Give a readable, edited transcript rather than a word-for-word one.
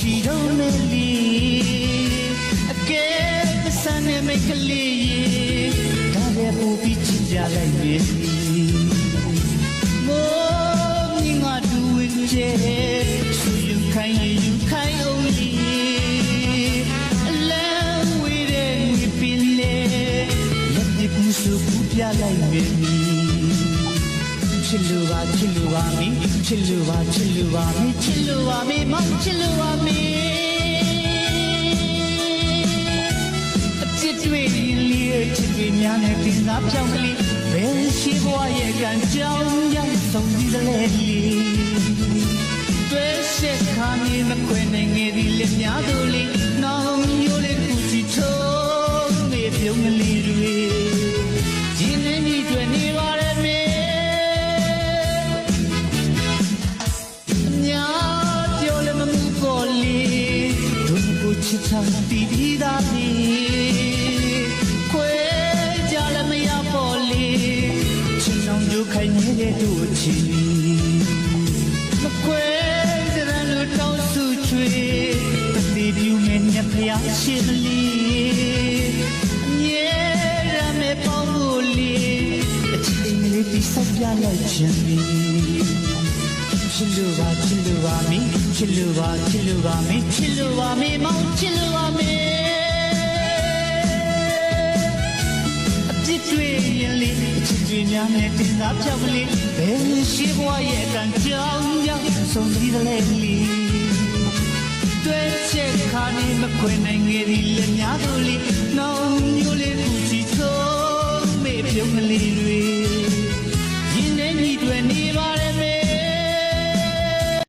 ရှိတော့မယ်လေအကဲမဆန်းနဲ့မိတ်ကလေးဒါလည်းပို့ပြီးချစ်ကြလိုက်ပြီမိုးမြင်ငါတူဝင်ချေဆူယူခိုင်းအောင်လေအလန်းဝေးတဲ့ငွေပင်လေလက်ဒီပူဆူပူပြလိုက်ပြီချစ်လို့ပါမင်းချစ်လို့ပါမောင်ချစ်လို့ပါမေအပြစ်တွေလေးချစ်တွေများနဲ့တင်သားပြောင်းကလေးဘယ်ရှိဘဝရဲ့ကံကြောင်းများဆုံးဒီလေတွေ့ရှက်ခါမီမခွေနိုင်ငယ်ဒီလက်များတို့လေးနောင်မျိုးလေးကူချီထုံးနေပြုံးကလေးတွေဒီနေ့ဒီတွေ့နေပါရဲ့မေချစ်ချမ်းတီးတီးသားပြီခွေကြလည်းမရပေါ်လေချစ်အောင်ကြိုးခိုင်းနေတဲ့တို့ချီမခွေစရန်လို့တောင်းစုချွေတတိပြူနဲ့ညဖျားရှိမလီအမြဲရမယ်ပေါင်းလို့လေအချိန်လေးပြီးဆက်ပြလိုက်ခြင်းပြီချစ်လို့ပါမင်းချစ်လို့ပါမင်းချစ်လို့ပါမေမောင်ချစ်လို့ပါမေအပြစ်တွေရင်လေးချစ်တွေများနဲ့တင်သားပြောက်လေးဘယ်ရှိဘဝရဲ့ကံကြောင်းရောက်ဆုံးဒီလေလေးတွေ့ချက်ခါနေမခွေနိုင်ငယ်ဒီလက်များတို့လေးနောင်မျိုးလေး